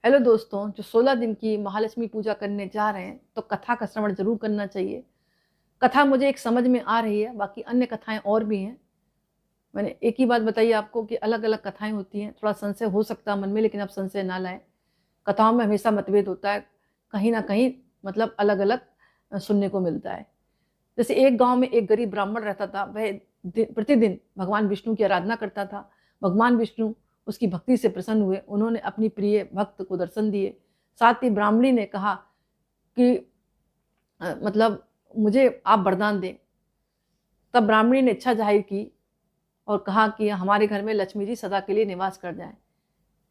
Hello दोस्तों, जो 16 दिन की महालक्ष्मी पूजा करने जा रहे हैं तो कथा का श्रवण जरूर करना चाहिए। कथा मुझे एक समझ में आ रही है, बाकी अन्य कथाएं और भी हैं। मैंने एक ही बात बताई आपको कि अलग अलग कथाएं होती हैं। थोड़ा संशय हो सकता है मन में, लेकिन आप संशय ना लाएं। कथाओं में हमेशा मतभेद होता है, कहीं ना कहीं मतलब अलग अलग सुनने को मिलता है। जैसे एक गांव में एक गरीब ब्राह्मण रहता था। वह प्रतिदिन भगवान विष्णु की आराधना करता था। भगवान विष्णु उसकी भक्ति से प्रसन्न हुए। उन्होंने अपनी प्रिय भक्त को दर्शन दिए। साथ ही ब्राह्मणी ने कहा कि मतलब मुझे आप वरदान दें। तब ब्राह्मणी ने इच्छा जाहिर की और कहा कि हमारे घर में लक्ष्मी जी सदा के लिए निवास कर जाएं,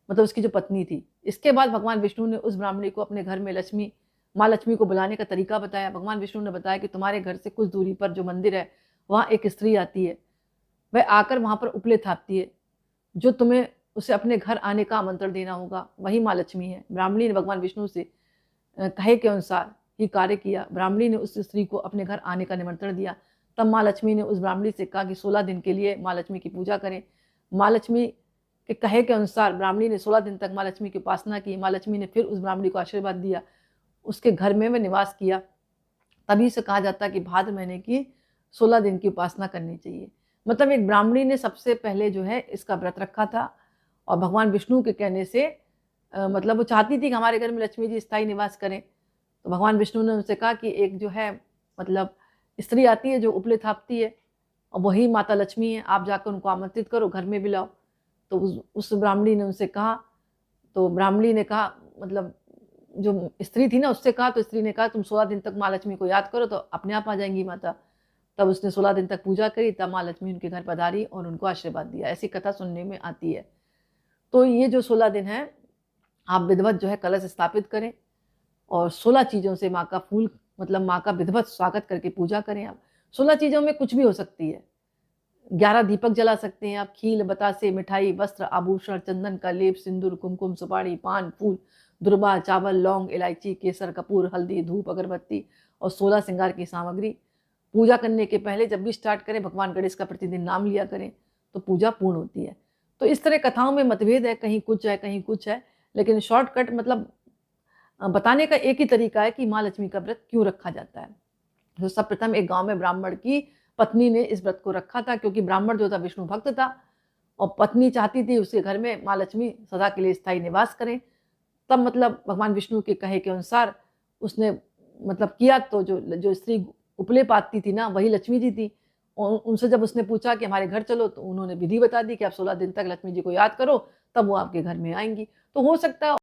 मतलब उसकी जो पत्नी थी। इसके बाद भगवान विष्णु ने उस ब्राह्मणी को अपने घर में माँ लक्ष्मी को बुलाने का तरीका बताया। भगवान विष्णु ने बताया कि तुम्हारे घर से कुछ दूरी पर जो मंदिर है, वहाँ एक स्त्री आती है। वह आकर वहाँ पर उपले थापती है। जो तुम्हें उसे अपने घर आने का आमंत्रण देना होगा, वही माँ लक्ष्मी है। ब्राह्मणी ने भगवान विष्णु से कहे के अनुसार ही कार्य किया। ब्राह्मणी ने उस स्त्री को अपने घर आने का निमंत्रण दिया। तब माँ लक्ष्मी ने उस ब्राह्मणी से कहा कि 16 दिन के लिए माँ लक्ष्मी की पूजा करें। माँ लक्ष्मी के कहे के अनुसार ब्राह्मणी ने 16 दिन तक माँ लक्ष्मी की उपासना की। माँ लक्ष्मी ने फिर उस ब्राह्मणी को आशीर्वाद दिया। उसके घर में वह निवास किया। तभी से कहा जाता है कि भाद्र महीने की 16 दिन की उपासना करनी चाहिए। मतलब एक ब्राह्मणी ने सबसे पहले जो है इसका व्रत रखा था, और भगवान विष्णु के कहने से मतलब वो चाहती थी कि हमारे घर में लक्ष्मी जी स्थायी निवास करें। तो भगवान विष्णु ने उनसे कहा कि एक जो है मतलब स्त्री आती है जो उपले थापती है, और वही माता लक्ष्मी है। आप जाकर उनको आमंत्रित करो, घर में बुलाओ। तो उस ब्राह्मणी ने उनसे कहा। तो ब्राह्मणी ने कहा, मतलब जो स्त्री थी ना उससे कहा, तो स्त्री ने कहा तुम 16 दिन तक माँ लक्ष्मी को याद करो तो अपने आप आ जाएंगी माता। तब उसने 16 दिन तक पूजा करी। तब माँ लक्ष्मी उनके घर पधारी और उनको आशीर्वाद दिया। ऐसी कथा सुनने में आती है। तो ये जो 16 दिन है, आप विधिवत जो है कलश स्थापित करें और 16 चीज़ों से माँ का फूल मतलब माँ का विधिवत स्वागत करके पूजा करें। आप 16 चीज़ों में कुछ भी हो सकती है। 11 दीपक जला सकते हैं आप। खील, बतासे, मिठाई, वस्त्र, आभूषण, चंदन का लेप, सिंदूर, कुमकुम, सुपारी, पान, फूल, दुर्बा, चावल, लौंग, इलायची, केसर, कपूर, हल्दी, धूप, अगरबत्ती और 16 श्रृंगार की सामग्री। पूजा करने के पहले जब भी स्टार्ट करें, भगवान गणेश का प्रतिदिन नाम लिया करें, तो पूजा पूर्ण होती है। तो इस तरह कथाओं में मतभेद है, कहीं कुछ है कहीं कुछ है, लेकिन शॉर्टकट मतलब बताने का एक ही तरीका है कि माँ लक्ष्मी का व्रत क्यों रखा जाता है। तो सब प्रथम एक गांव में ब्राह्मण की पत्नी ने इस व्रत को रखा था, क्योंकि ब्राह्मण जो था विष्णु भक्त था और पत्नी चाहती थी उसके घर में माँ लक्ष्मी सदा के लिए स्थायी निवास करें। तब मतलब भगवान विष्णु के कहे के अनुसार उसने मतलब किया। तो जो जो स्त्री उपले पाती थी ना, वही लक्ष्मी जी थी। और उनसे जब उसने पूछा कि हमारे घर चलो, तो उन्होंने विधि बता दी कि आप 16 दिन तक लक्ष्मी जी को याद करो, तब वो आपके घर में आएंगी। तो हो सकता है